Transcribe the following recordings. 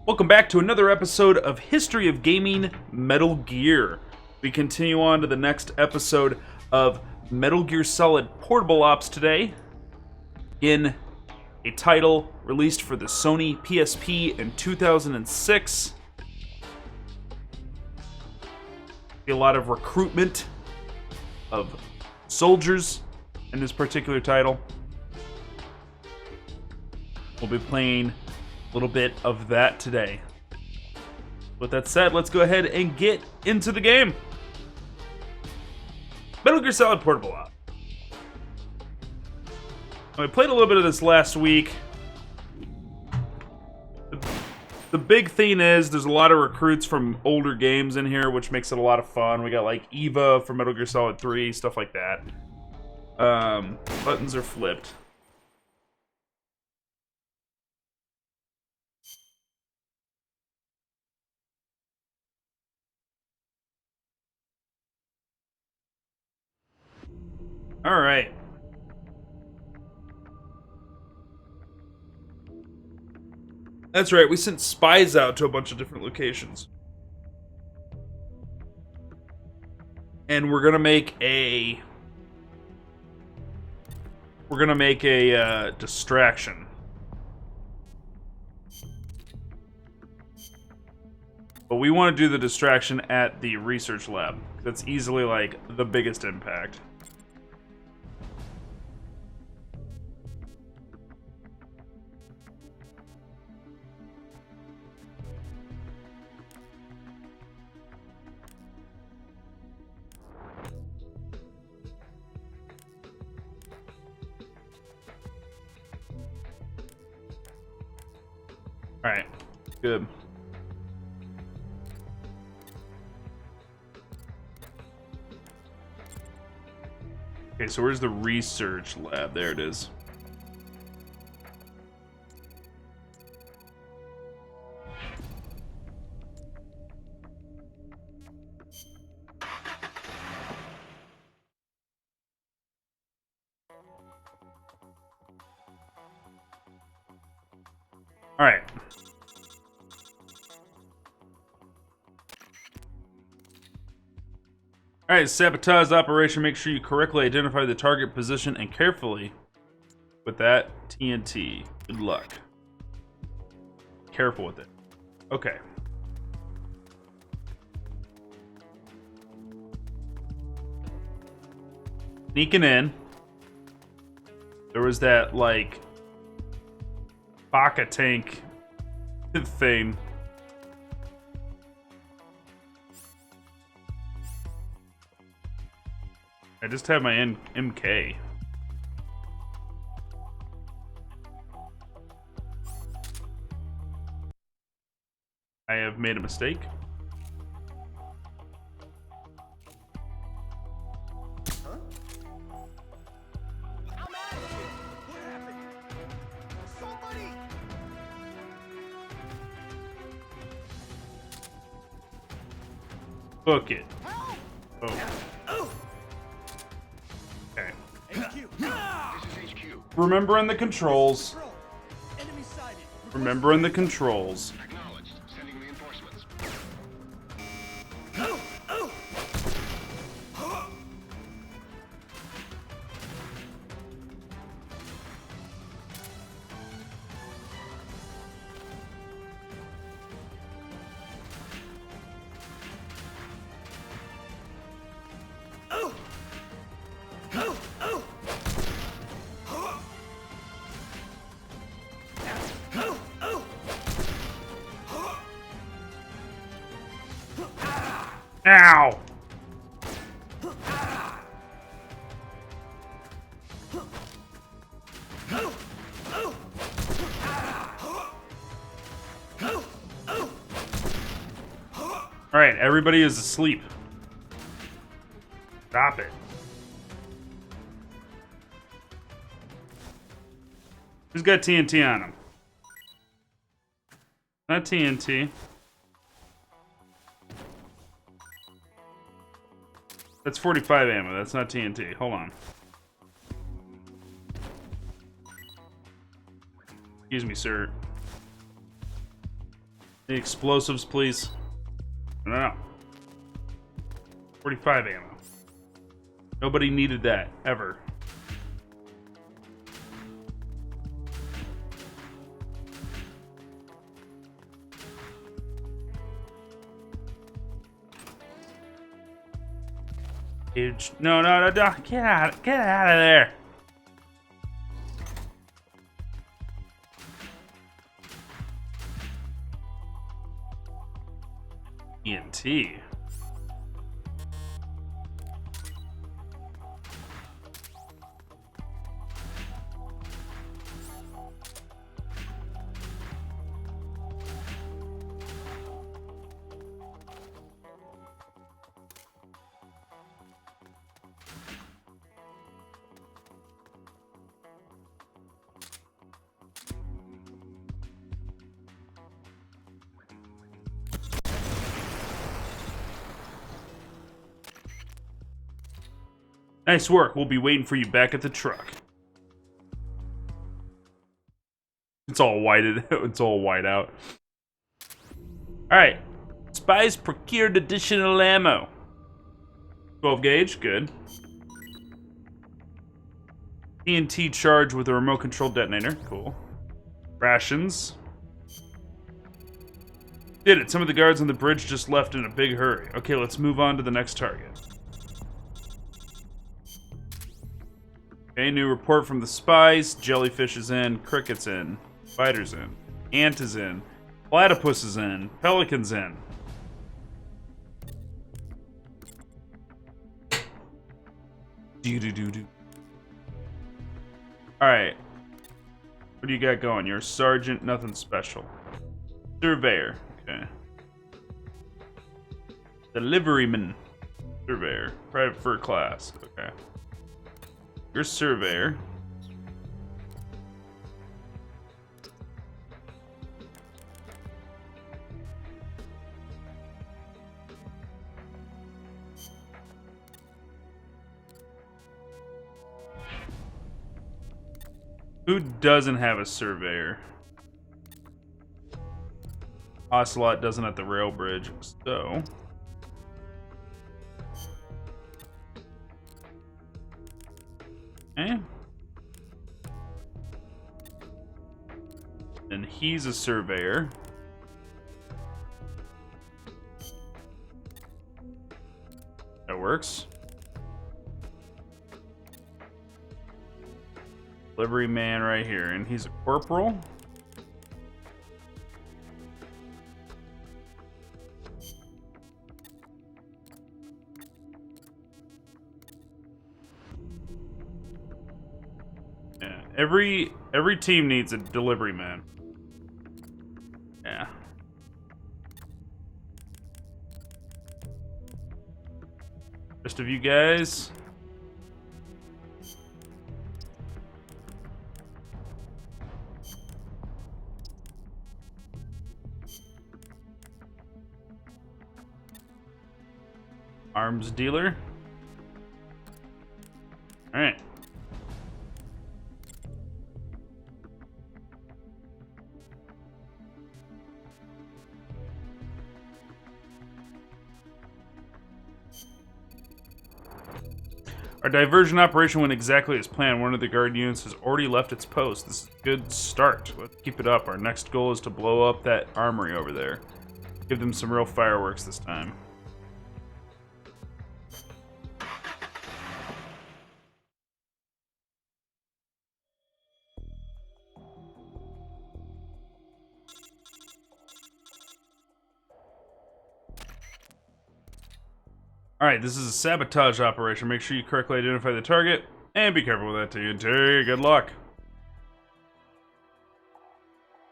Welcome back to another episode of History of Gaming Metal Gear. We continue on to the next episode of Metal Gear Solid Portable Ops today, in a title released for the Sony PSP in 2006. A lot of recruitment of soldiers in this particular title. We'll be playing a little bit of that today. With that said, let's go ahead and get into the game. Metal Gear Solid Portable Ops. I played a little bit of this last week. The big thing is there's a lot of recruits from older games in here, which makes it a lot of fun. We got like Eva from Metal Gear Solid 3, stuff like that. Buttons are flipped. All right. That's right, we sent spies out to a bunch of different locations. And we're gonna make a distraction. But we want to do the distraction at the research lab. That's easily like the biggest impact. Alright, good. Okay, so where's the research lab? There it is. Alright. Alright, sabotage operation. Make sure you correctly identify the target position and carefully with that TNT. Good luck. Careful with it. Okay. Sneaking in. There was that, like, Baka tank thing. I just have my MK. I have made a mistake. Book it. Oh. Okay. Remembering the controls. Remembering the controls. Ow! Alright, everybody is asleep. Stop it. Who's got TNT on him? Not TNT. That's 45 ammo. That's not TNT. Hold on. Excuse me, sir. The explosives, please. No. 45 ammo. Nobody needed that, ever. Huge. No. Get out of there. ENT. Nice work. We'll be waiting for you back at the truck. It's all whited. It's all white out. Alright. Spies procured additional ammo. 12 gauge, good. TNT charge with a remote control detonator, cool. Rations. Did it. Some of the guards on the bridge just left in a big hurry. Okay, let's move on to the next target. Okay, new report from the spies. Jellyfish is in, cricket's in, spider's in, ant is in, platypus is in, pelican's in. Do. Alright. What do you got going? You're a sergeant, nothing special. Surveyor, okay. Deliveryman. Surveyor. Private first class, okay. You're a surveyor. Who doesn't have a surveyor? Ocelot doesn't at the rail bridge, so... Okay. And he's a surveyor. That works. Delivery man right here, and he's a corporal. Yeah, every team needs a delivery man. Yeah. Rest of you guys. Arms dealer. All right. Our diversion operation went exactly as planned. One of the guard units has already left its post. This is a good start. Let's keep it up. Our next goal is to blow up that armory over there. Give them some real fireworks this time. Alright, this is a sabotage operation. Make sure you correctly identify the target, and be careful with that TNT. Good luck.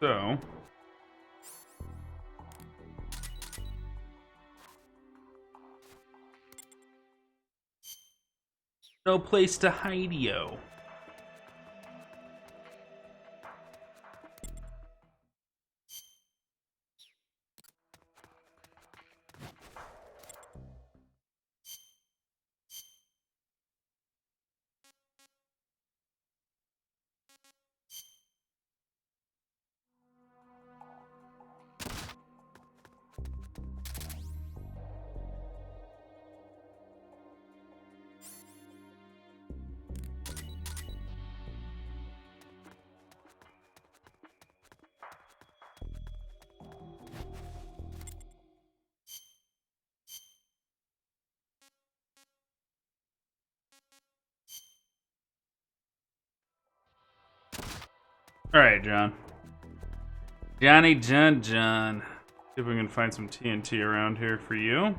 So... no place to hide-yo. Alright, John. Johnny John. See if we can find some TNT around here for you.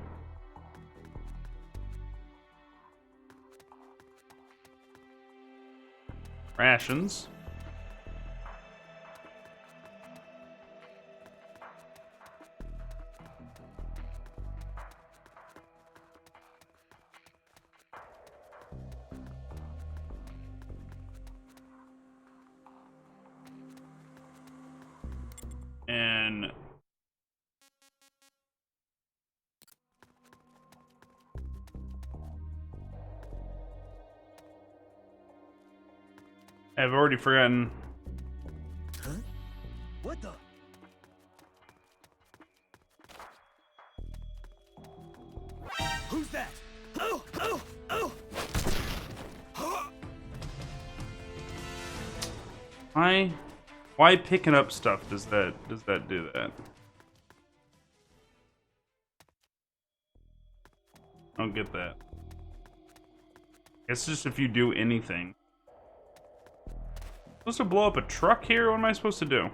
Rations. And I've already forgotten. Huh? What the? Who's that? Oh! Oh! Oh! Why picking up stuff does that do that? I don't get that. It's just if you do anything. Supposed to blow up a truck here? What am I supposed to do?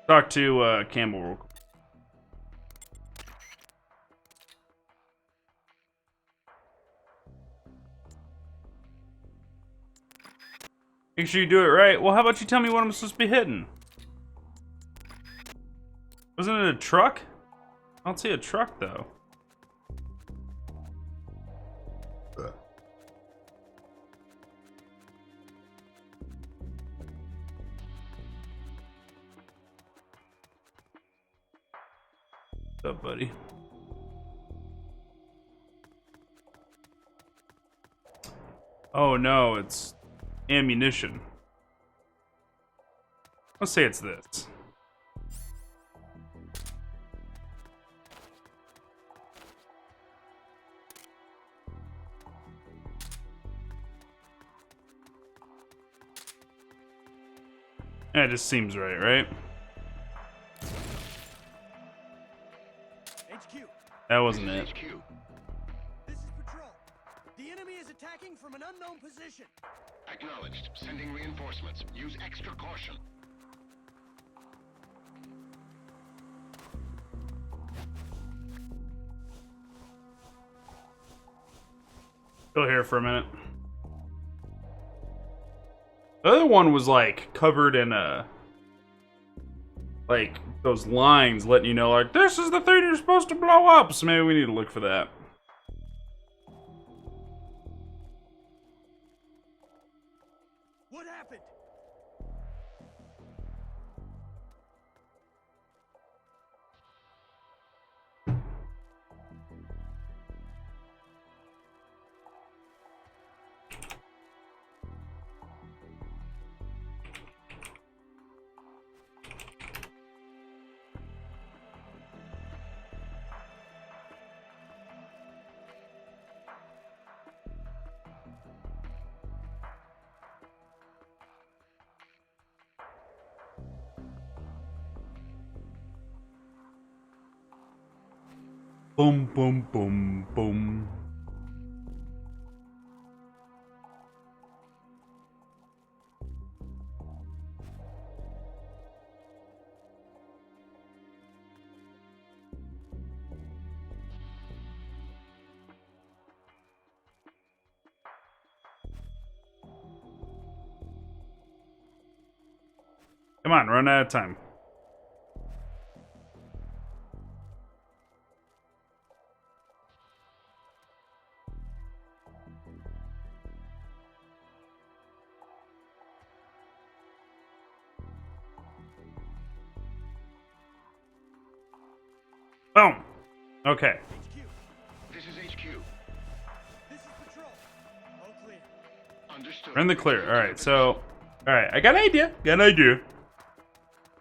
Talk to Campbell real quick. Make sure you do it right. Well, how about you tell me what I'm supposed to be hitting? Wasn't it a truck? I don't see a truck, though. What's up, buddy? Oh, no, it's ammunition. Let's say it's this. Yeah, it just seems right? HQ. That wasn't it. HQ. This is Patrol. The enemy is attacking from an unknown position. Acknowledged. Sending reinforcements. Use extra caution. Still here for a minute. The other one was like covered in like those lines letting you know like this is the thing you're supposed to blow up. So maybe we need to look for that. What happened? Boom, boom, boom, boom. Come on, run out of time. Boom. Okay. HQ. This is HQ. This is Patrol. All clear. Understood. We're in the clear. Alright, so... Alright, I got an idea.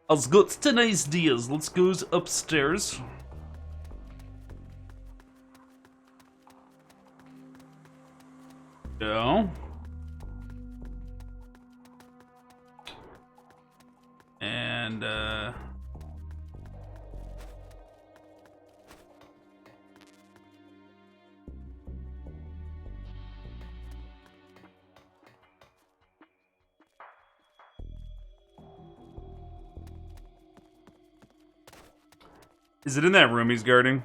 Let's go to nice deals. Let's go upstairs. Go. And is it in that room he's guarding?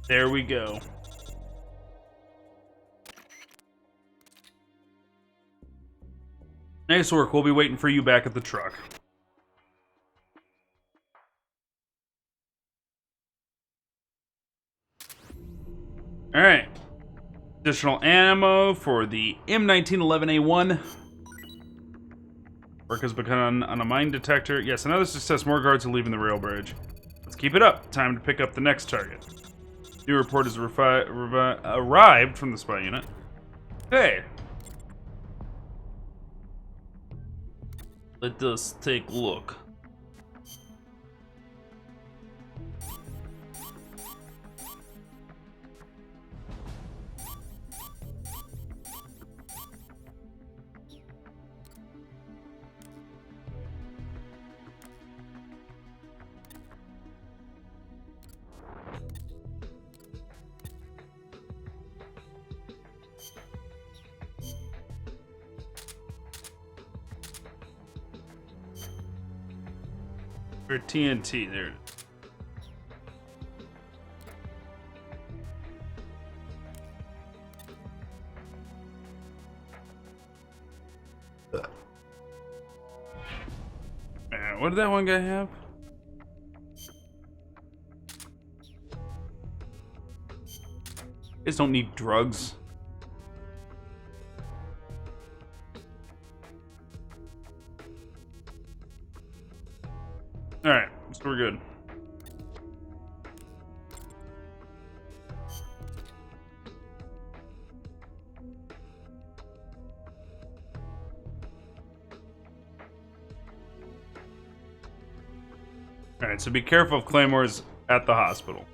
There we go. Nice work. We'll be waiting for you back at the truck. Alright. Additional ammo for the M1911A1. Work has begun on a mine detector. Yes, another success. More guards are leaving the rail bridge. Let's keep it up. Time to pick up the next target. New report has arrived from the spy unit. Hey. Let us take a look. For TNT, there. What did that one guy have? Guys don't need drugs. Alright, so we're good. Alright, so be careful of claymores at the hospital.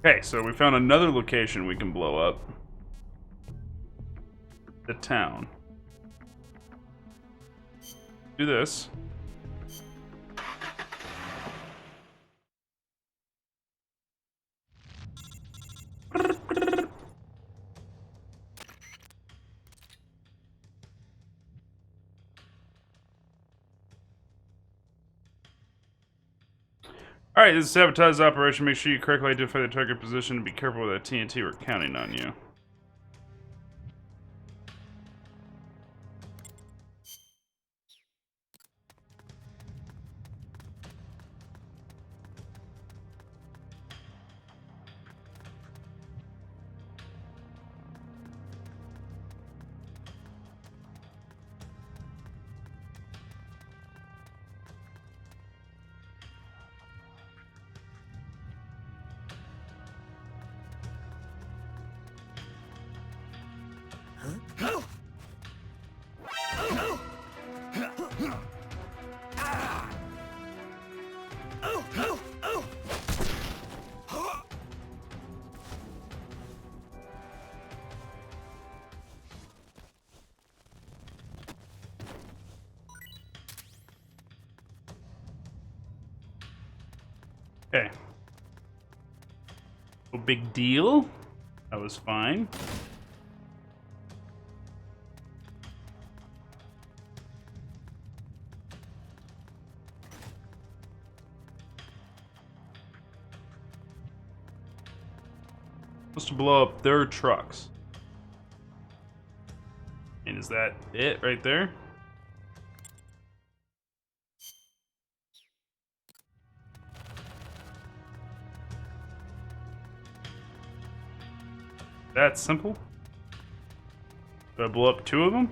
Okay, so we found another location we can blow up. The town. Do this. Alright, this is a sabotage operation. Make sure you correctly identify the target position and be careful with that TNT. We're counting on you. Okay. No big deal. That was fine. Supposed to blow up their trucks. And is that it right there? That simple? Did I blow up 2 of them?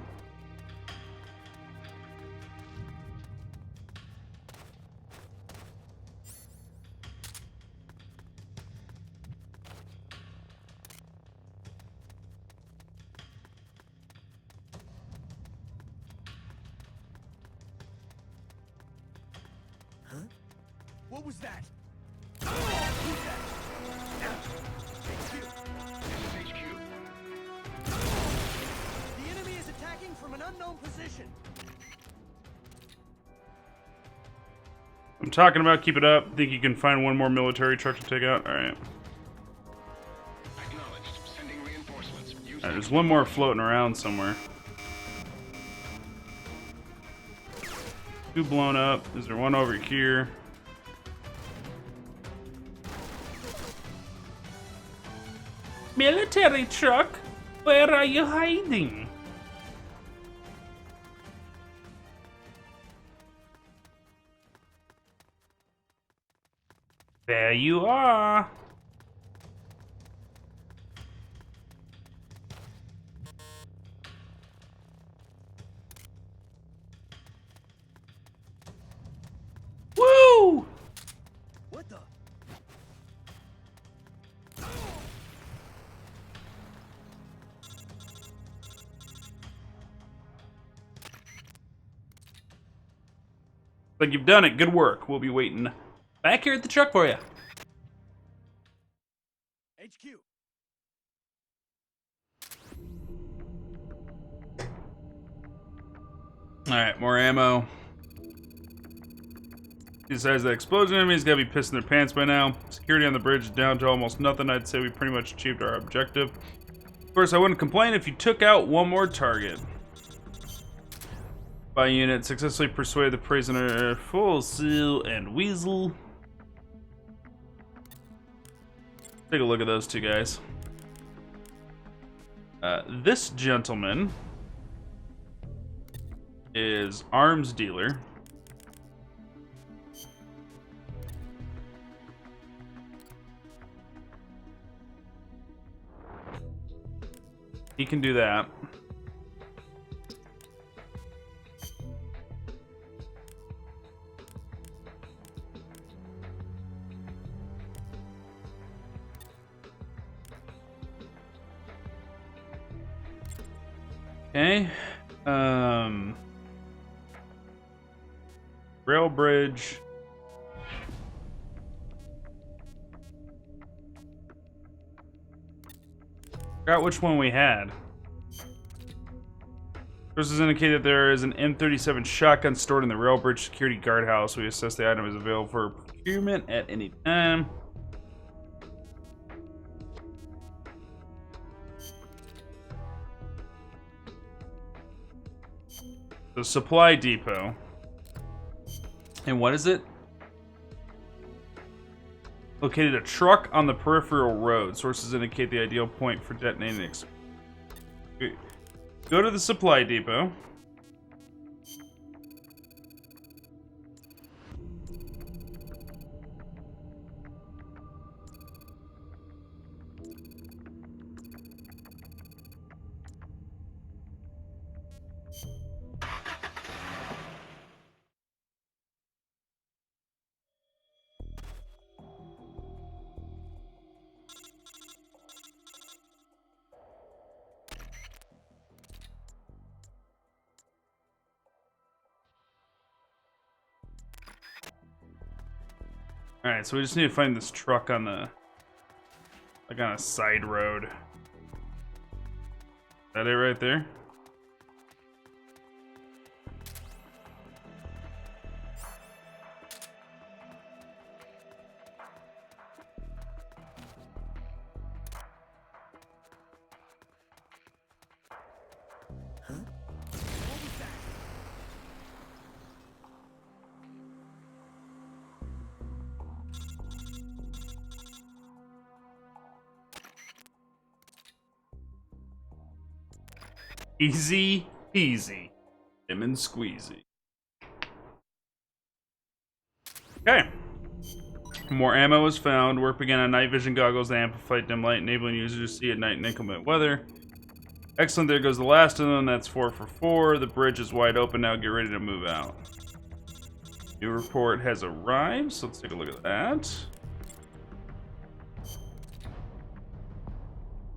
What was that? Who's that? HQ. This is HQ. The enemy is attacking from an unknown position. I'm talking about keep it up. Think you can find one more military truck to take out? Alright. Acknowledged. Sending reinforcements. Use There's one more floating around somewhere. 2 blown up. Is there one over here? Military truck? Where are you hiding? There you are. Woo! What the? Like you've done it. Good work. We'll be waiting back here at the truck for you. HQ. Alright, more ammo. Besides that explosion, enemies gotta be pissing their pants by now. Security on the bridge is down to almost nothing. I'd say we pretty much achieved our objective. Of course, I wouldn't complain if you took out one more target. By unit, successfully persuaded the prisoner Full Seal and Weasel. Take a look at those 2 guys. This gentleman is arms dealer. He can do that. Okay. Rail bridge. Forgot which one we had. Sources indicate that there is an M37 shotgun stored in the rail bridge security guardhouse. We assess the item is available for procurement at any time. The supply depot. And what is it? Located a truck on the peripheral road. Sources indicate the ideal point for detonating. Go to the supply depot. Alright, so we just need to find this truck on the... like on a side road. Is that it right there? Easy peasy. Lemon squeezy. Okay. More ammo was found. Work began on night vision goggles that amplify dim light, enabling users to see at night in inclement weather. Excellent. There goes the last of them. That's 4 for 4. The bridge is wide open now. Get ready to move out. New report has arrived, so let's take a look at that.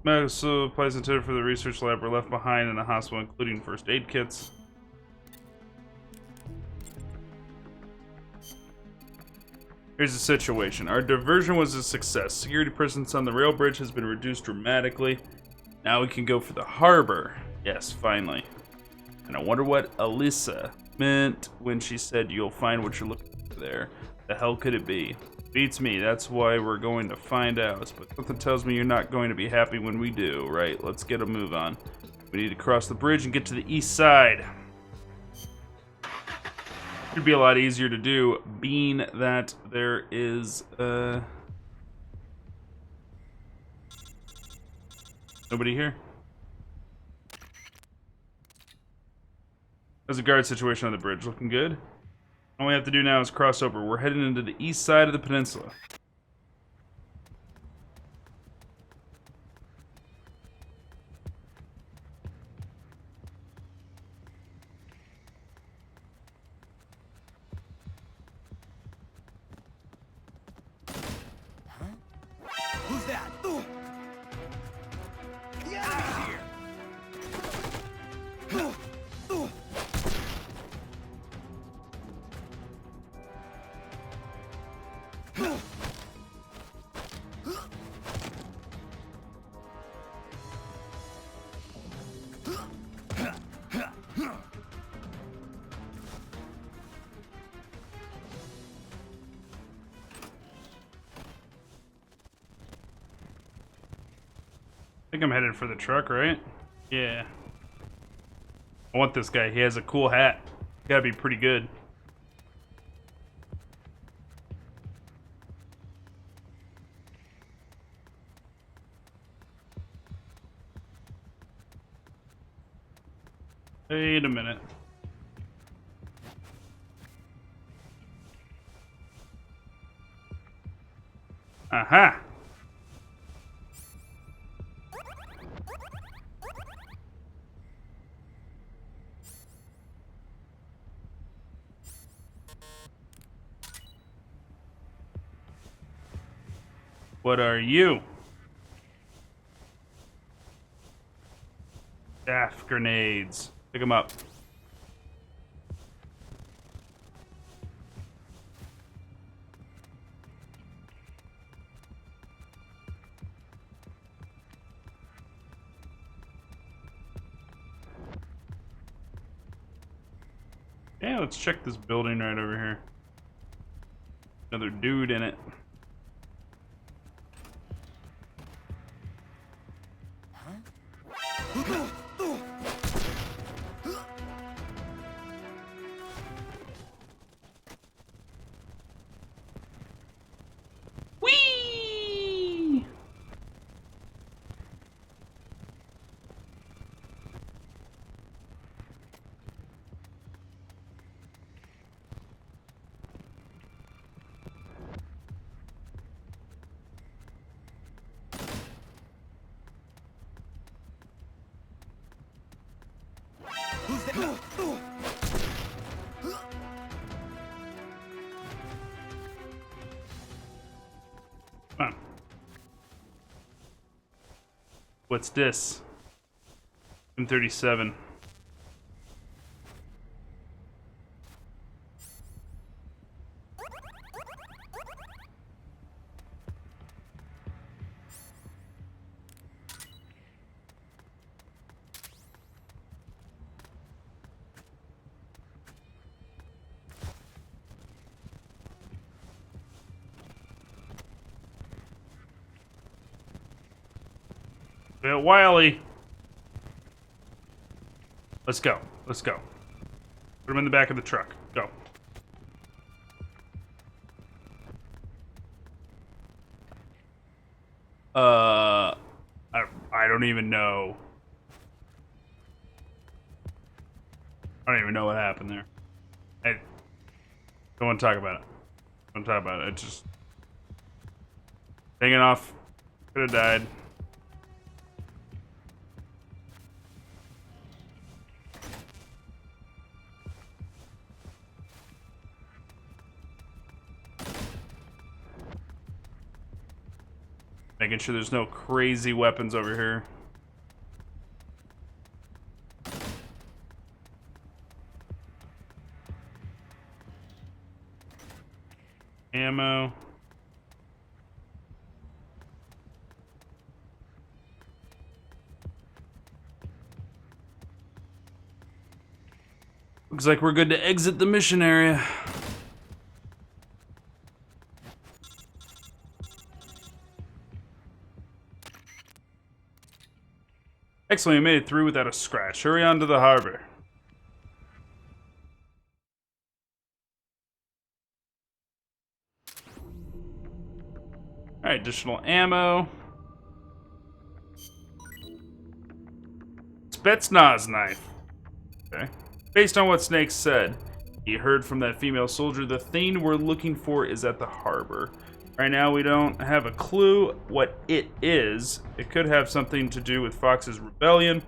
Medical supplies intended for the research lab were left behind in the hospital, including first aid kits. Here's the situation. Our diversion was a success. Security presence on the rail bridge has been reduced dramatically. Now we can go for the harbor. Yes, finally. And I wonder what Alyssa meant when she said you'll find what you're looking for there. The hell could it be? Beats me. That's why we're going to find out. But something tells me you're not going to be happy when we do. Right, let's get a move on. We need to cross the bridge and get to the east side. Should be a lot easier to do, being that there is nobody here. There's a guard situation on the bridge. Looking good. All we have to do now is cross over. We're heading into the east side of the peninsula. Who's that? Get out of here! I think I'm headed for the truck, right? Yeah. I want this guy. He has a cool hat. Gotta be pretty good. Wait a minute. Aha! What are you? Staff grenades. Pick them up. Yeah, let's check this building right over here. Another dude in it. Whee! Who's that? Come on. What's this? M37. Bit wily. Let's go. Let's go. Put him in the back of the truck. Go. I don't even know. I don't even know what happened there. I don't want to talk about it. Don't talk about it. It's just hanging off. Could have died. Making sure there's no crazy weapons over here. Ammo. Looks like we're good to exit the mission area. Excellent, we made it through without a scratch. Hurry on to the harbor. Alright, additional ammo. Spetsnaz knife. Okay. Based on what Snake said, he heard from that female soldier the thing we're looking for is at the harbor. Right now we don't have a clue what it is. It could have something to do with Fox's rebellion.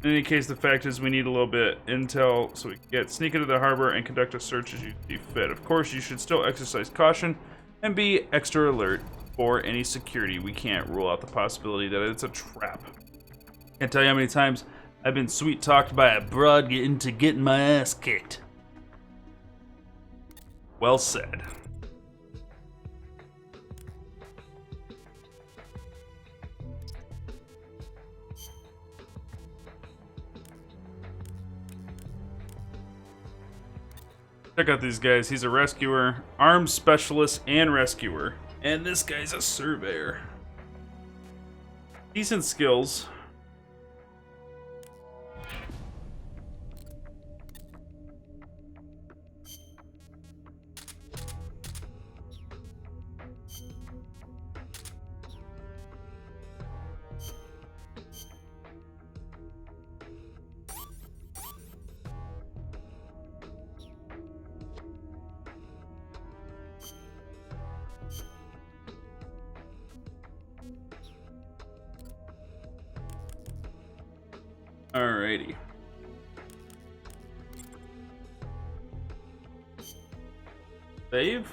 In any case, the fact is we need a little bit intel so we can sneak into the harbor and conduct a search as you see fit. Of course, you should still exercise caution and be extra alert for any security. We can't rule out the possibility that it's a trap. Can't tell you how many times I've been sweet-talked by a broad into getting my ass kicked. Well said. Check out these guys. He's a rescuer, arms specialist, and rescuer. And this guy's a surveyor. Decent skills. Alrighty. Save.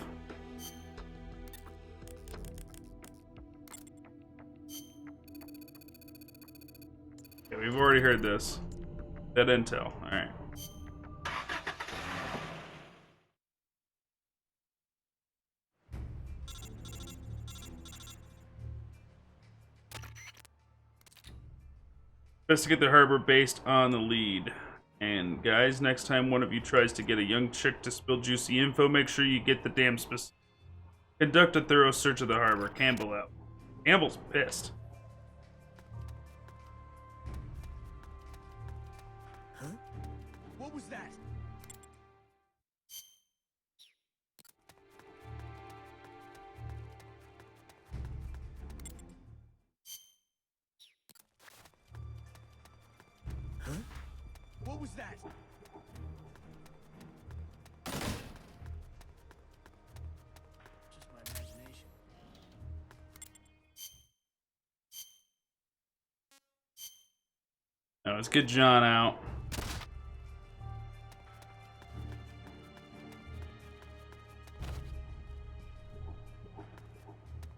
Okay, we've already heard this. That intel. Alright. Investigate the harbor based on the lead. And guys, next time one of you tries to get a young chick to spill juicy info, make sure you get the damn specific. Conduct a thorough search of the harbor. Campbell out. Campbell's pissed. Huh? What was that? Huh? What was that? Just my imagination. Now let's get John out.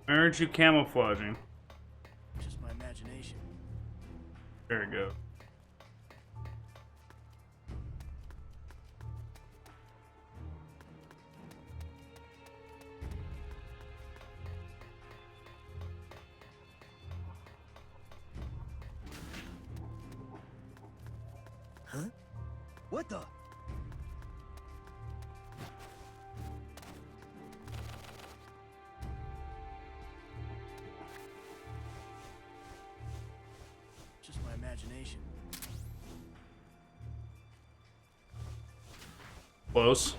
Why aren't you camouflaging? Just my imagination. There we go. Huh? What the? Just my imagination. Close.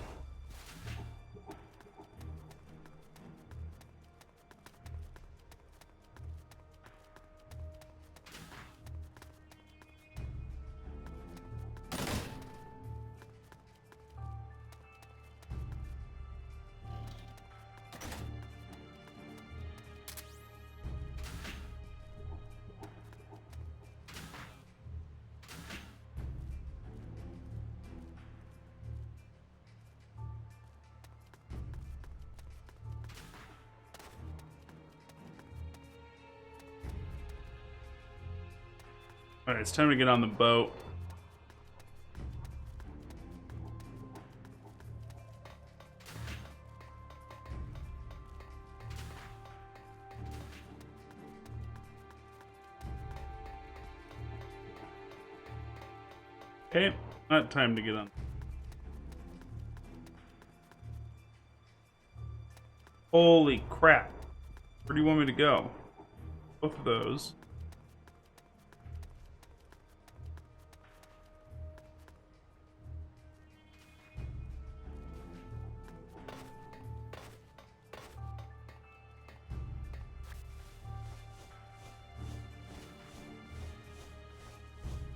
Alright, it's time to get on the boat. Okay, not time to get on. Holy crap. Where do you want me to go? Both of those.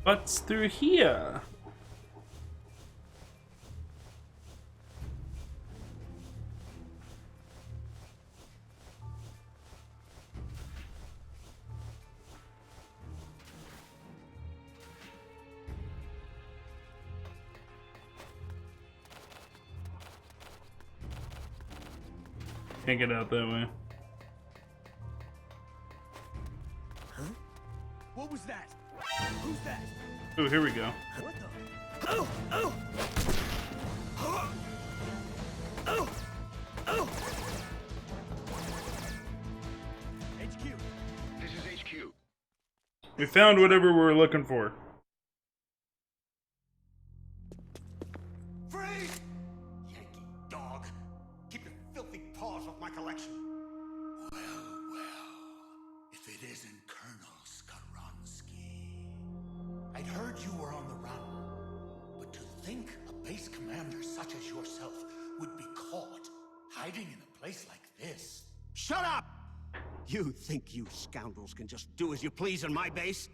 What's through here? Can't get out that way. What was that? Who's that? Oh, here we go. What the? Oh! Oh! Oh! Oh! Oh! HQ. This is HQ. We found whatever we were looking for. Freeze! Yankee dog. Keep your filthy paws off my collection. Well, if it isn't Colonel Skaronsky. I'd heard you were on the run, but to think a base commander such as yourself would be caught hiding in a place like this. Shut up! You think you scoundrels can just do as you please on my base?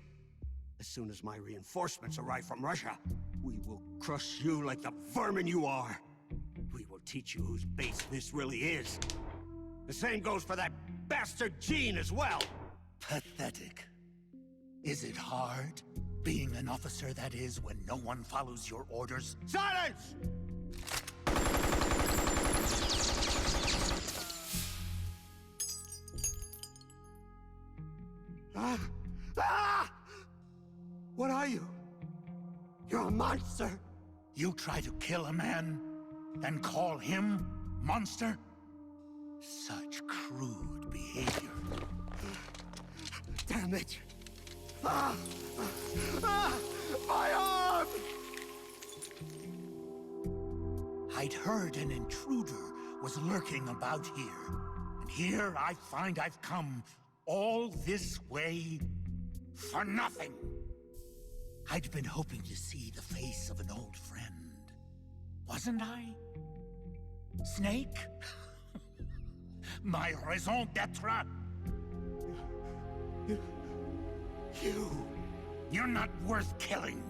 As soon as my reinforcements arrive from Russia, we will crush you like the vermin you are. We will teach you whose base this really is. The same goes for that bastard Gene as well. Pathetic. Is it hard, being an officer that is, when no one follows your orders? Silence! What are you? You're a monster! You try to kill a man, then call him monster? Such crude behavior. Damn it! My arm! I'd heard an intruder was lurking about here. And here I find I've come all this way for nothing. I'd been hoping to see the face of an old friend. Wasn't I? Snake? My raison d'etre? You're not worth killing.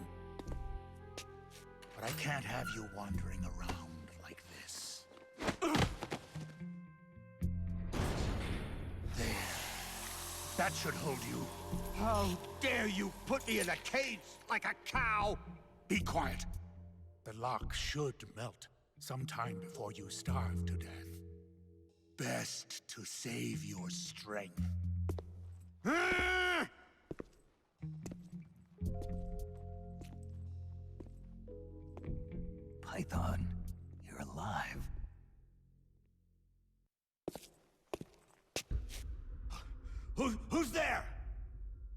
But I can't have you wandering around like this. There. That should hold you. How dare you put me in a cage like a cow? Be quiet. The lock should melt sometime before you starve to death. Best to save your strength. Python, you're alive. Who's there?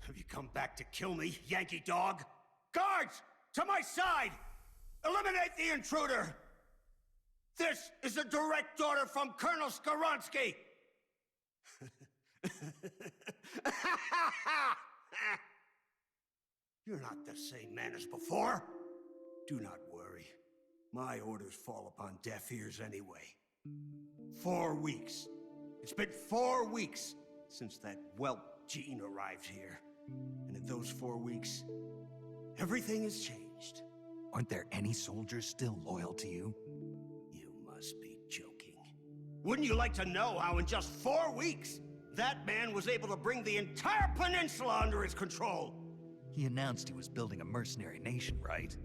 Have you come back to kill me, Yankee dog? Guards, to my side! Eliminate the intruder! This is a direct order from Colonel Skaronsky! You're not the same man as before. Do not worry. My orders fall upon deaf ears anyway. 4 weeks. It's been 4 weeks since that whelp Gene arrived here. And in those 4 weeks, everything has changed. Aren't there any soldiers still loyal to you? You must be joking. Wouldn't you like to know how in just 4 weeks, that man was able to bring the entire peninsula under his control? He announced he was building a mercenary nation, right?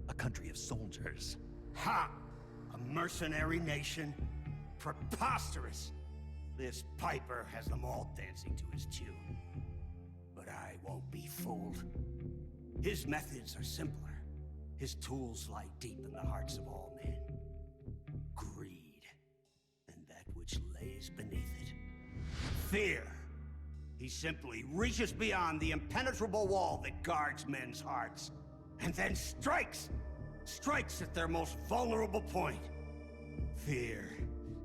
A country of soldiers. Ha! A mercenary nation? Preposterous! This piper has them all dancing to his tune. But I won't be fooled. His methods are simpler. His tools lie deep in the hearts of all men. Greed, and that which lays beneath it. Fear. He simply reaches beyond the impenetrable wall that guards men's hearts, and then strikes! Strikes at their most vulnerable point. Fear.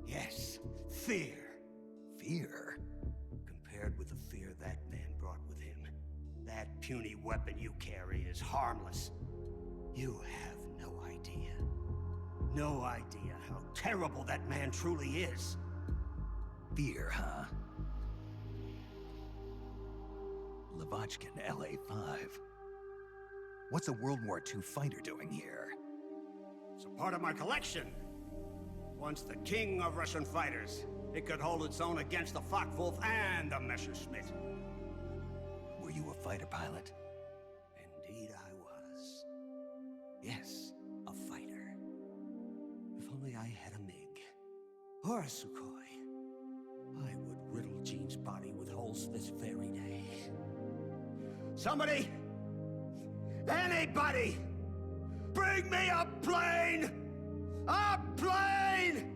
Yes, fear. Fear? Compared with the fear that man brought with him, that puny weapon you carry is harmless. You have no idea. No idea how terrible that man truly is. Fear, huh? Lavochkin, LA-5. What's a World War II fighter doing here? It's a part of my collection. Once the king of Russian fighters, it could hold its own against the Focke-Wulf and the Messerschmitt. Were you a fighter pilot? Indeed I was. Yes, a fighter. If only I had a MiG. Or a Sukhoi. I would riddle Jean's body with holes this very day. Somebody! Anybody! Bring me a plane! A plane!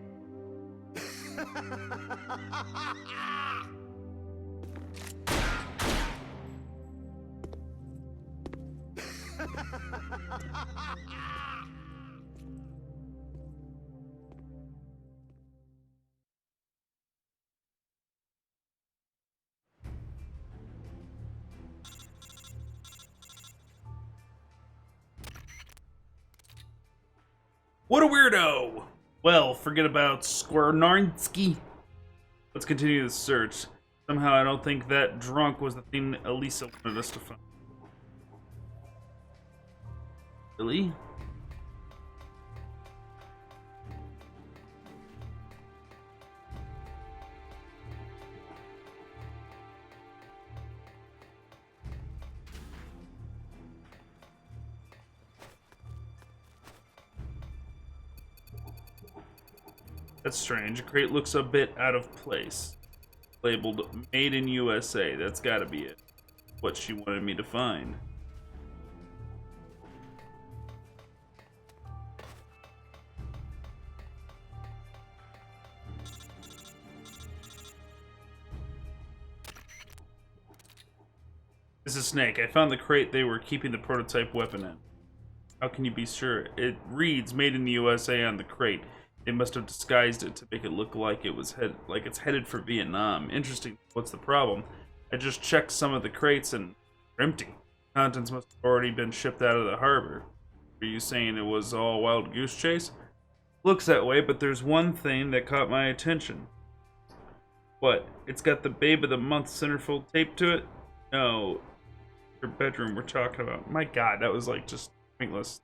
What a weirdo! Well, forget about Skwarnarnsky. Let's continue the search. Somehow I don't think that drunk was the thing Elisa wanted us to find. Really? That's strange. A crate looks a bit out of place. Labeled Made in USA. That's gotta be it. What she wanted me to find. This is Snake. I found the crate they were keeping the prototype weapon in. How can you be sure? It reads Made in the USA on the crate. They must have disguised it to make it look like it's headed for Vietnam. Interesting. What's the problem? I just checked some of the crates and they're empty. Contents must have already been shipped out of the harbor. Are you saying it was all wild goose chase? Looks that way, but there's one thing that caught my attention. What? It's got the Babe of the Month centerfold taped to it? No. Your bedroom we're talking about. My god, that was like just pointless.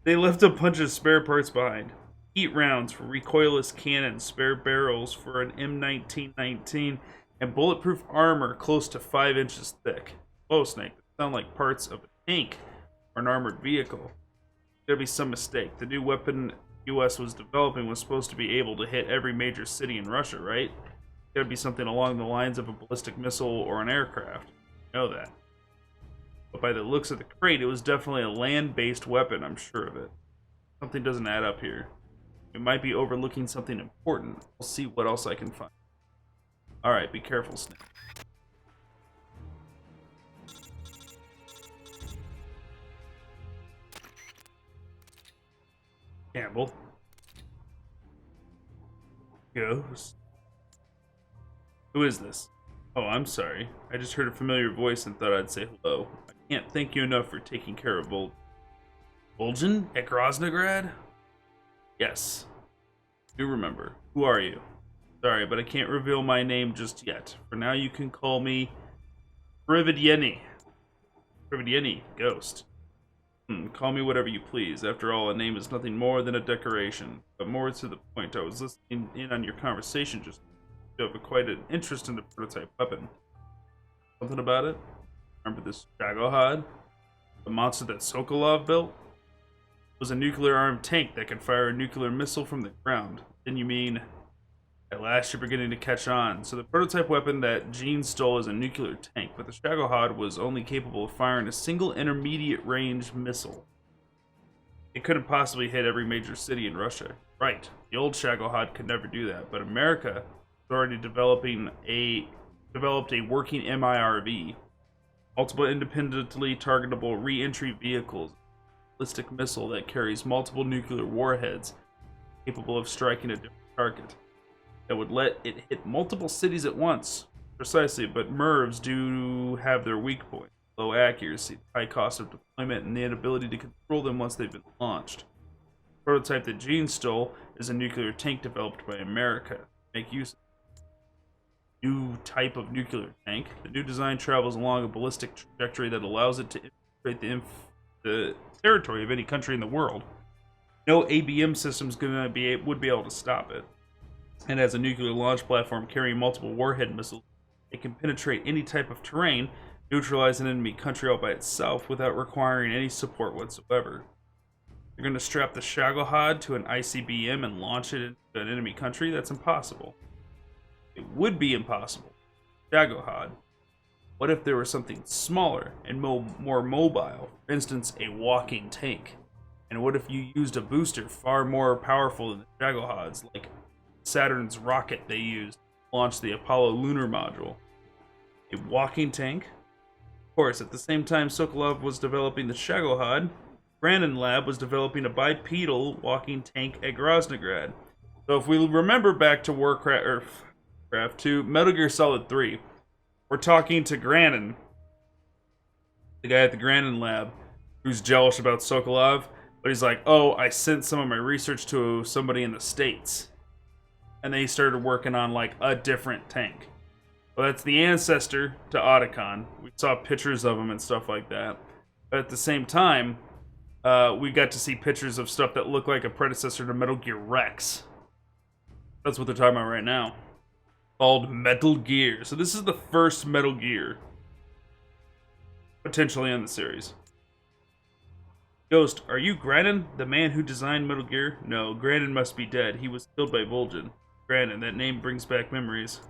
They left a bunch of spare parts behind. Heat rounds for recoilless cannons, spare barrels for an M1919, and bulletproof armor close to 5 inches thick. Oh, Snake, they sound like parts of a tank or an armored vehicle. There'd be some mistake. The new weapon US was developing was supposed to be able to hit every major city in Russia, right? There'd be something along the lines of a ballistic missile or an aircraft. I know that. But by the looks of the crate, it was definitely a land-based weapon, I'm sure of it. Something doesn't add up here. We might be overlooking something important. We'll see what else I can find. Alright, be careful, Snake. Campbell. Ghost. Who is this? Oh, I'm sorry. I just heard a familiar voice and thought I'd say hello. I can't thank you enough for taking care of Vol'jin at Groznygrad? Yes. Do remember. Who are you? Sorry, but I can't reveal my name just yet. For now, you can call me Prividyeni. Prividyeni, Ghost. Call me whatever you please. After all, a name is nothing more than a decoration. But more to the point, I was listening in on your conversation just now. You have quite an interest in the prototype weapon. Something about it? Remember this Shagohod? The monster that Sokolov built? It was a nuclear-armed tank that could fire a nuclear missile from the ground. Then you mean... At last, you're beginning to catch on. So the prototype weapon that Jean stole is a nuclear tank, but the Shagohod was only capable of firing a single intermediate range missile. It couldn't possibly hit every major city in Russia. Right, the old Shagohod could never do that, but America was already developed a working MIRV, multiple independently targetable re-entry vehicles, a ballistic missile that carries multiple nuclear warheads, capable of striking a different target, that would let it hit multiple cities at once. Precisely, but MIRVs do have their weak points. Low accuracy, high cost of deployment, and the inability to control them once they've been launched. The prototype that Jean stole is a nuclear tank developed by America to make use of a new type of nuclear tank. The new design travels along a ballistic trajectory that allows it to infiltrate the territory of any country in the world. No ABM system's would be able to stop it. And as a nuclear launch platform carrying multiple warhead missiles, it can penetrate any type of terrain, neutralize an enemy country all by itself without requiring any support whatsoever. You're going to strap the Shagohod to an ICBM and launch it into an enemy country? That's impossible. It would be impossible. Shagohod. What if there was something smaller and more mobile? For instance, a walking tank. And what if you used a booster far more powerful than the Shagohods, like Saturn's rocket they used to launch the Apollo lunar module? A walking tank? Of course, at the same time Sokolov was developing the Shagohod, Granin Lab was developing a bipedal walking tank at Groznygrad. So if we remember back to Warcraft 2, Metal Gear Solid 3, we're talking to Granin, the guy at the Granin Lab, who's jealous about Sokolov, but he's like, oh, I sent some of my research to somebody in the States. And they started working on like a different tank. Well, that's the ancestor to Otacon. We saw pictures of him and stuff like that. But at the same time, we got to see pictures of stuff that looked like a predecessor to Metal Gear Rex. That's what they're talking about right now. Called Metal Gear. So this is the first Metal Gear. Potentially in the series. Ghost, are you Granin, the man who designed Metal Gear? No, Granin must be dead. He was killed by Vol'jin. Granin, that name brings back memories.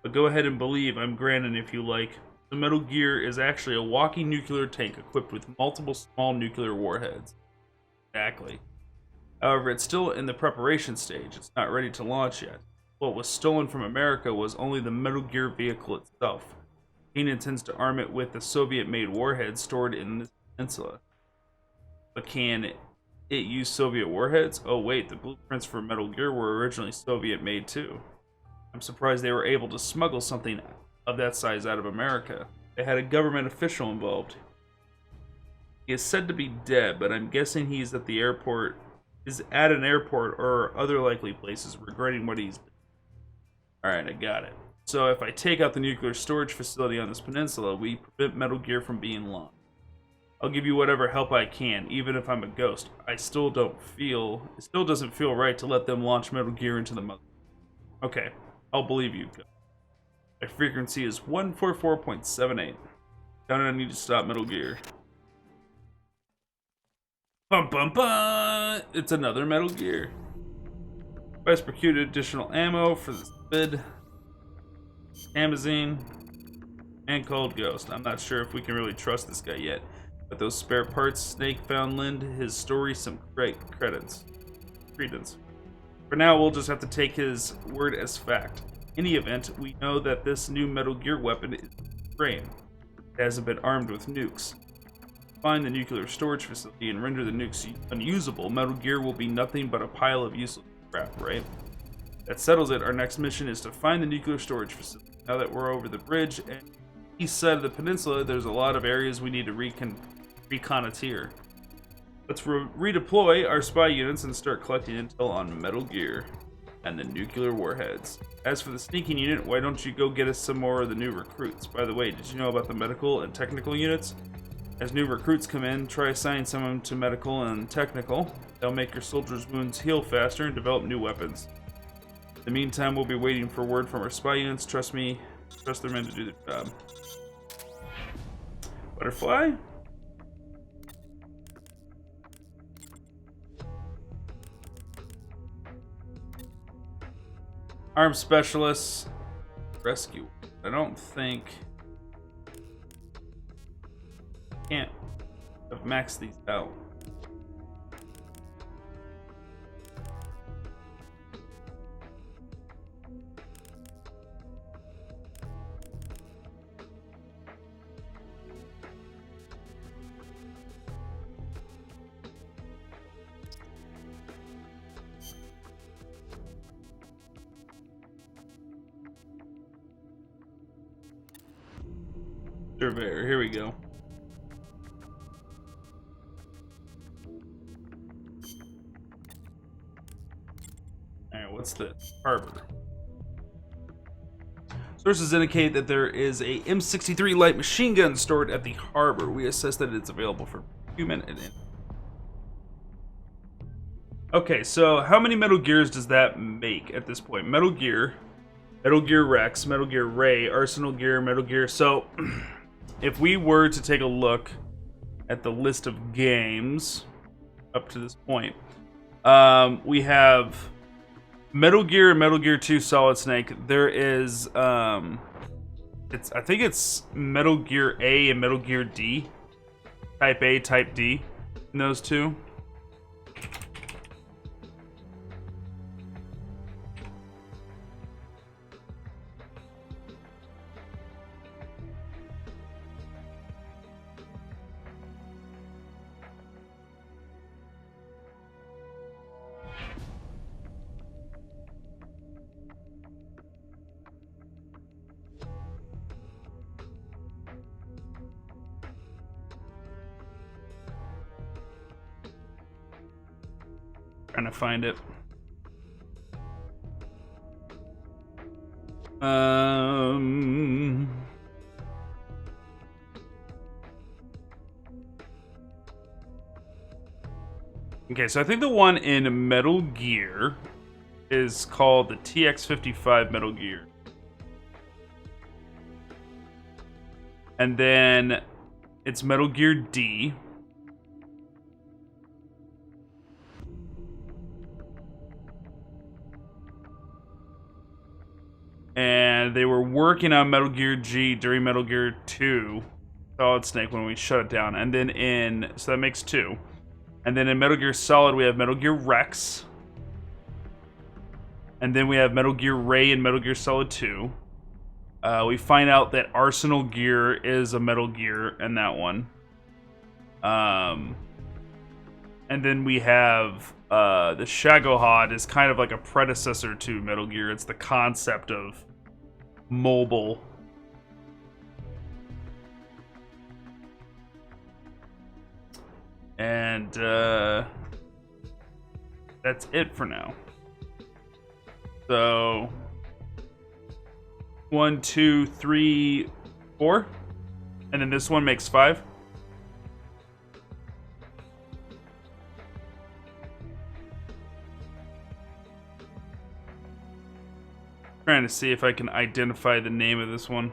But go ahead and believe I'm Granin if you like. The Metal Gear is actually a walking nuclear tank equipped with multiple small nuclear warheads. Exactly. However, it's still in the preparation stage. It's not ready to launch yet. What was stolen from America was only the Metal Gear vehicle itself. Kane intends to arm it with the Soviet-made warheads stored in this peninsula. But can it use Soviet warheads? Oh wait, the blueprints for Metal Gear were originally Soviet-made too. I'm surprised they were able to smuggle something of that size out of America. They had a government official involved. He is said to be dead, but I'm guessing he's at the airport, an airport or other likely places, regretting what he's done. Alright, I got it. So if I take out the nuclear storage facility on this peninsula, we prevent Metal Gear from being launched. I'll give you whatever help I can, even if I'm a ghost. It still doesn't feel right to let them launch Metal Gear into the mother. Okay, I'll believe you. My frequency is 144.78. Down I need to stop Metal Gear. Bum bum bum! It's another Metal Gear. Vice procured additional ammo for this bid. Amazine. And Cold Ghost. I'm not sure if we can really trust this guy yet. But those spare parts Snake found lend his story some great credence. For now, we'll just have to take his word as fact. In any event, we know that this new Metal Gear weapon is frame. It hasn't been armed with nukes. Find the nuclear storage facility and render the nukes unusable. Metal Gear will be nothing but a pile of useless crap, right? That settles it. Our next mission is to find the nuclear storage facility. Now that we're over the bridge and east side of the peninsula, there's a lot of areas we need to reconnoiter. Let's redeploy our spy units and start collecting intel on Metal Gear and the nuclear warheads. As for the sneaking unit, why don't you go get us some more of the new recruits? By the way, did you know about the medical and technical units? As new recruits come in, try assigning some of them to medical and technical. They'll make your soldiers' wounds heal faster and develop new weapons. In the meantime, we'll be waiting for word from our spy units. Trust me, trust their men to do their job. Butterfly? Armed specialists. Rescue. I don't think... Can't have maxed these out. Surveyor, here we go. Alright, what's this? Harbor. Sources indicate that there is a M63 light machine gun stored at the harbor. We assess that it's available for procurement and... Okay, so how many Metal Gears does that make at this point? Metal Gear, Metal Gear Rex, Metal Gear Ray, Arsenal Gear, Metal Gear... So... If we were to take a look at the list of games up to this point, we have Metal Gear and Metal Gear 2 Solid Snake. There is, I think it's Metal Gear A and Metal Gear D. Type A, Type D in those two. Trying to find it. Okay, so I think the one in Metal Gear is called the TX55 Metal Gear. And then it's Metal Gear D. And they were working on Metal Gear G during Metal Gear 2 Solid Snake when we shut it down. And then so that makes 2. And then in Metal Gear Solid, we have Metal Gear Rex. And then we have Metal Gear Ray and Metal Gear Solid 2. We find out that Arsenal Gear is a Metal Gear in that one. And then we have the Shagohod is kind of like a predecessor to Metal Gear. It's the concept of mobile. And that's it for now. So 1, 2, 3, 4, and then this one makes 5. Trying to see if I can identify the name of this one.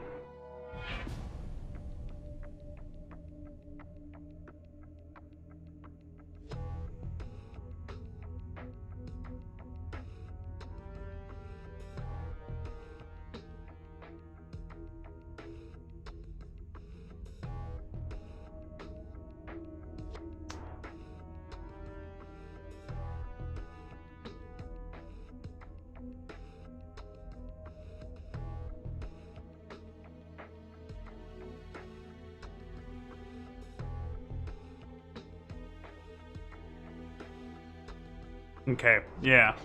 Okay, yeah. Of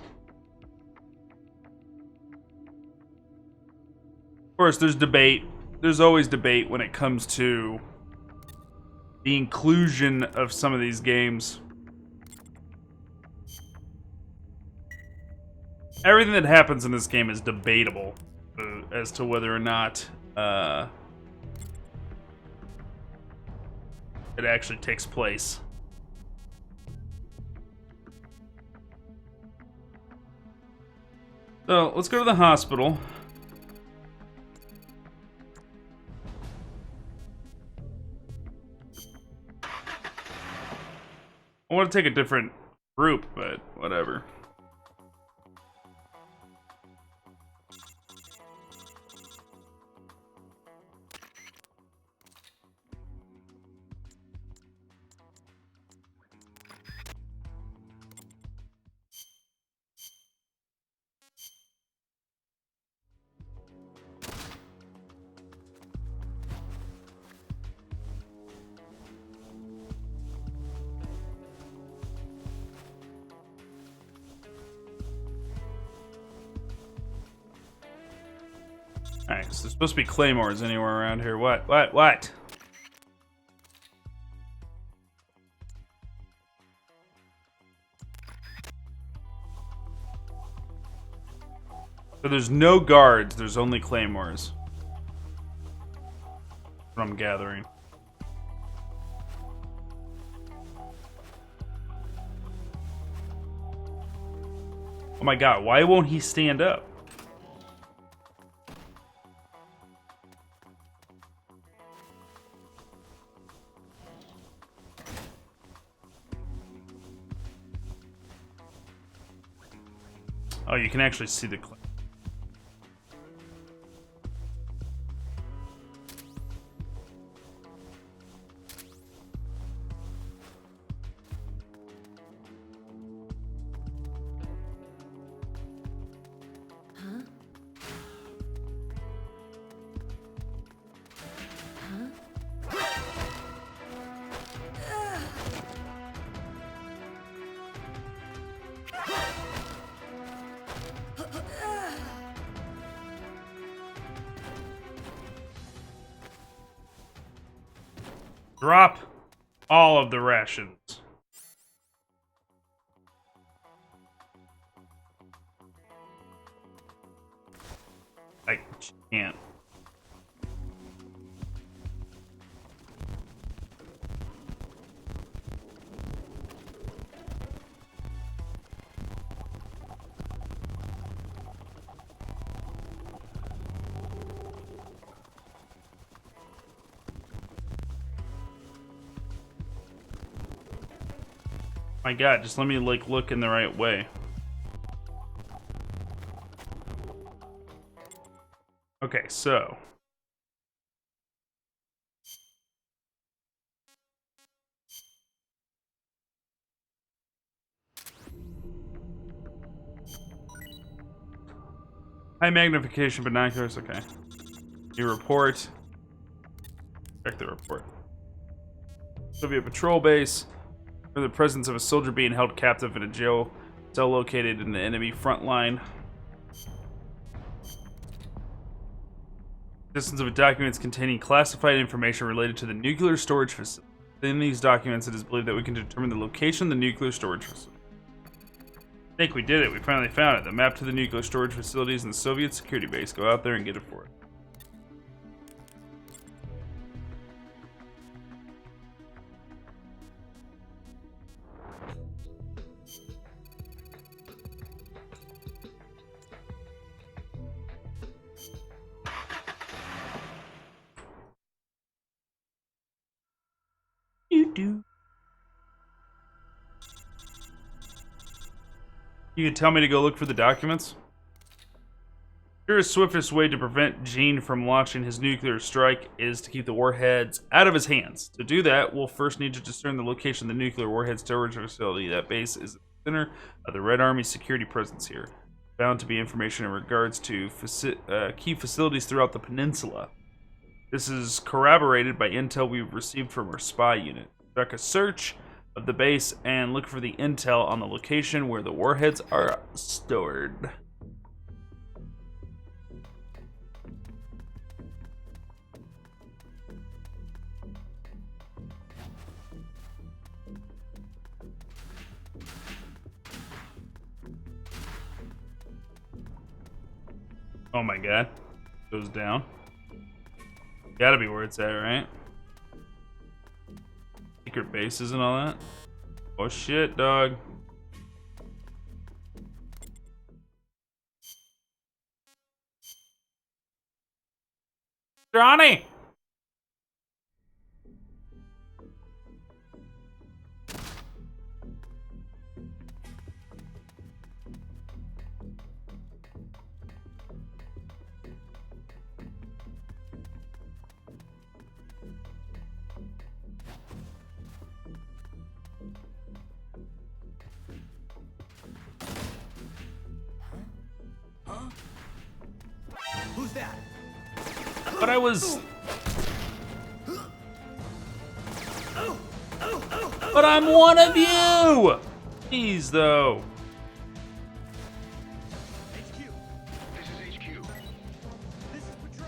course, there's debate. There's always debate when it comes to the inclusion of some of these games. Everything that happens in this game is debatable as to whether or not it actually takes place. So, let's go to the hospital. I want to take a different group, but whatever. Alright, so there's supposed to be claymores anywhere around here. What? So there's no guards, there's only claymores. What I'm gathering. Oh my god, why won't he stand up? Oh, you can actually see the clay. Drop all of the rations. I can't. My god, just let me like look in the right way. Okay, so high magnification binoculars, okay. New report. Check the report. Soviet patrol base. For the presence of a soldier being held captive in a jail cell located in the enemy front line. Existence of documents containing classified information related to the nuclear storage facility. In these documents, it is believed that we can determine the location of the nuclear storage facility. I think we did it. We finally found it. The map to the nuclear storage facilities in the Soviet security base. Go out there and get it for it. You can tell me to go look for the documents? Sure, the swiftest way to prevent Gene from launching his nuclear strike is to keep the warheads out of his hands. To do that, we'll first need to discern the location of the nuclear warhead storage facility. That base is at the center of the Red Army security presence here. Found to be information in regards to key facilities throughout the peninsula. This is corroborated by intel we've received from our spy unit. Conduct a search of the base and look for the intel on the location where the warheads are stored. Oh my god. Goes down. Gotta be where it's at, right? Secret bases and all that. Oh shit, dog. Johnny! Who's that? But I was... But I'm one of you! Jeez, though. This is HQ. This is Patrol.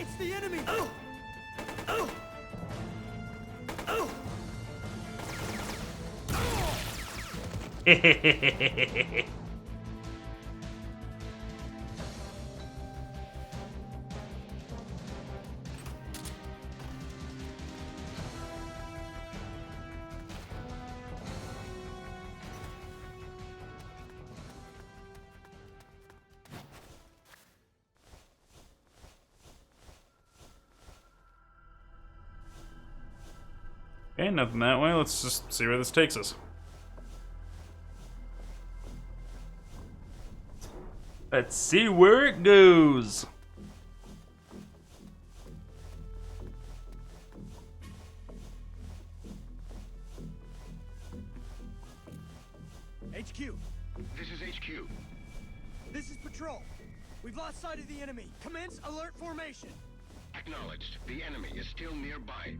It's the enemy! Oh! Oh! Oh! Okay, nothing that way. Let's just see where this takes us. Let's see where it goes. HQ, This is HQ. this is Patrol. We've lost sight of the enemy. Commence alert formation. Acknowledged. The enemy is still nearby.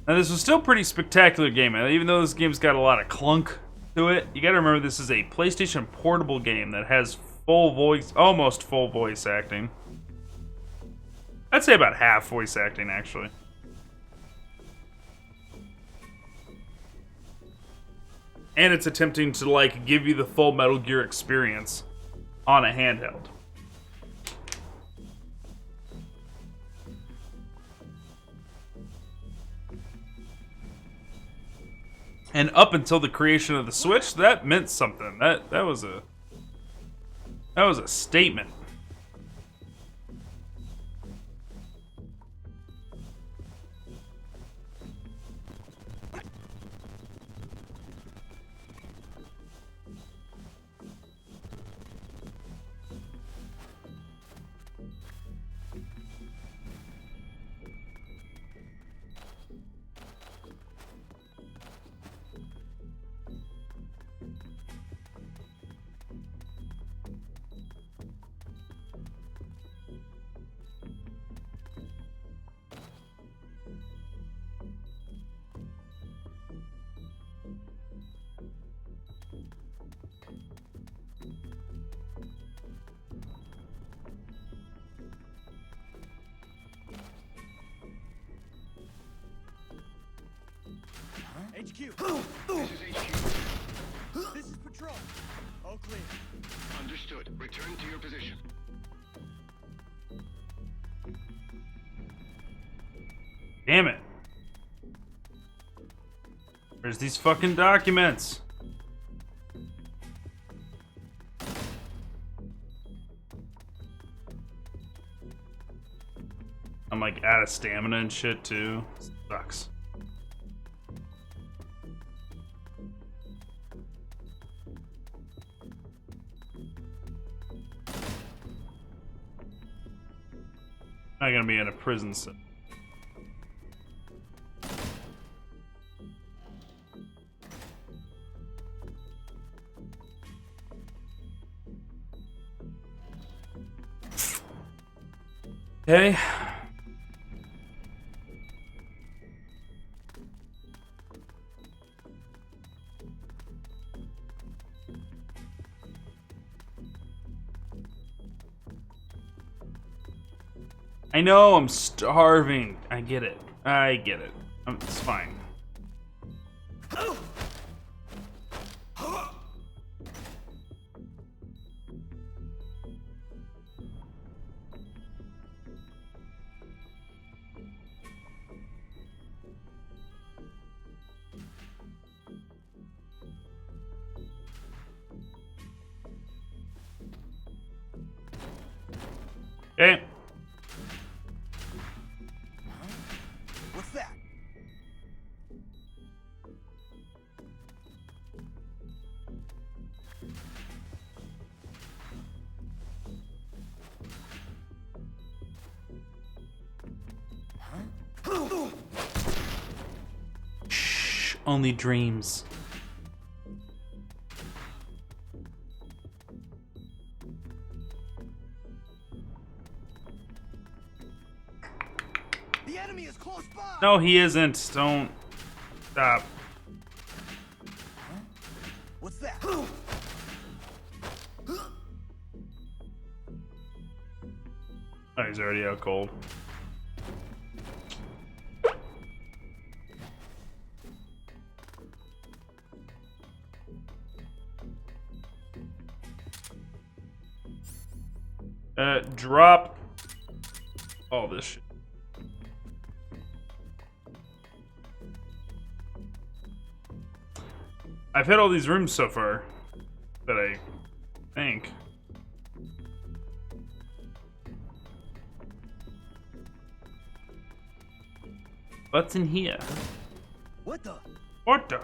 Now, this was still a pretty spectacular game. Even though this game's got a lot of clunk to it, you gotta remember this is a PlayStation Portable game that has full voice, almost full voice acting. I'd say about half voice acting, actually. And it's attempting to, like, give you the full Metal Gear experience on a handheld. And up until the creation of the Switch, that meant something. That was a statement. HQ, This is HQ. this is Patrol. All clear. Understood. Return to your position. Damn it. Where's these fucking documents? I'm like out of stamina and shit too. Sucks. Not gonna be in a prison cell. Okay. I know I'm starving. I get it. I get it. It's fine. Okay. What's that? Shh. Only dreams. The enemy is close by. No, he isn't. Don't stop. What's that? he's already out cold. Drop all this shit. I've hit all these rooms so far that I think. What's in here? What the? What the?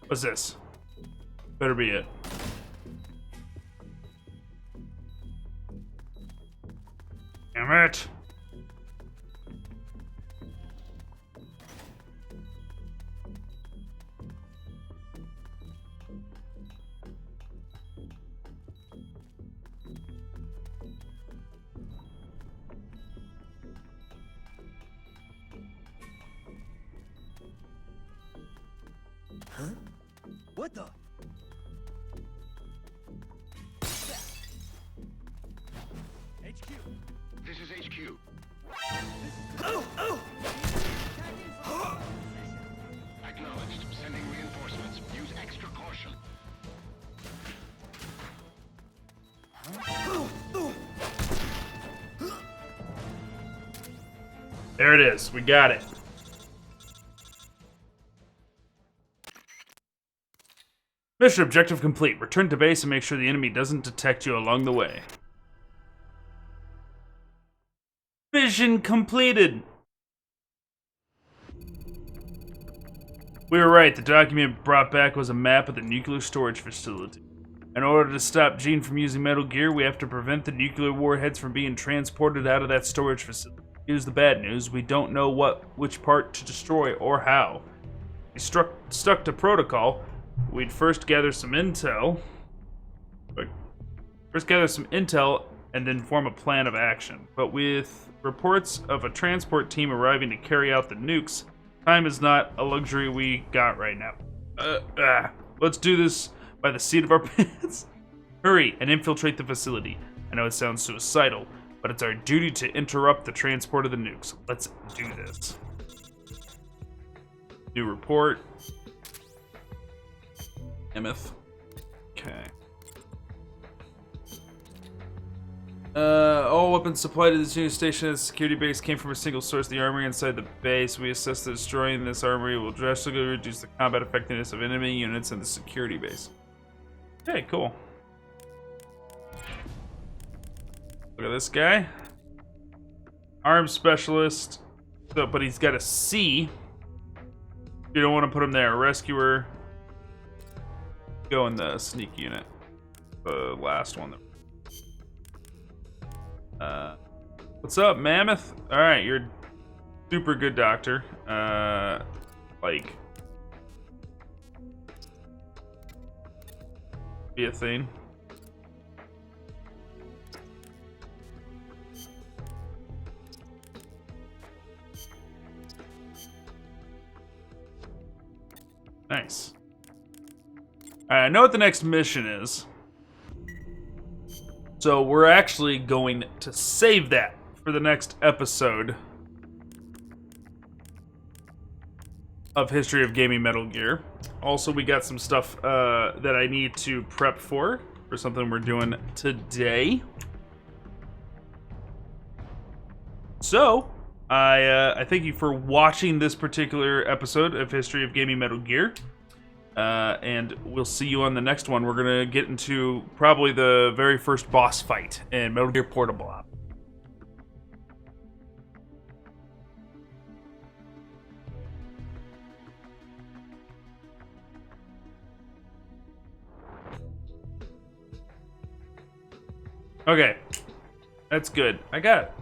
What's this? Better be it. Damn it. What the? HQ. This is HQ. Acknowledged. Sending reinforcements. Use extra caution. There it is. We got it. Mission objective complete. Return to base and make sure the enemy doesn't detect you along the way. Mission completed. We were right. The document brought back was a map of the nuclear storage facility. In order to stop Gene from using Metal Gear, we have to prevent the nuclear warheads from being transported out of that storage facility. Here's the bad news. We don't know which part to destroy or how. We stuck to protocol. We'd first gather some intel and then form a plan of action. But with reports of a transport team arriving to carry out the nukes, time is not a luxury we got right now. Let's do this by the seat of our pants. Hurry and infiltrate the facility. I know it sounds suicidal, but it's our duty to interrupt the transport of the nukes. Let's do this. New report. Emeth. Okay. All weapons supplied to this new station at the security base came from a single source, the armory inside the base. We assess that destroying this armory will drastically reduce the combat effectiveness of enemy units in the security base. Okay, cool. Look at this guy. Arms specialist. So, but he's got a C. You don't want to put him there. Rescuer. Go in the sneak unit. The last one. What's up, Mammoth? Alright, you're a super good doctor. Like, be a thing. Nice. Alright, I know what the next mission is. So we're actually going to save that for the next episode of History of Gaming Metal Gear. Also, we got some stuff that I need to prep for something we're doing today. So, I thank you for watching this particular episode of History of Gaming Metal Gear. And we'll see you on the next one. We're going to get into probably the very first boss fight in Metal Gear Portable Op. Okay. That's good. I got it.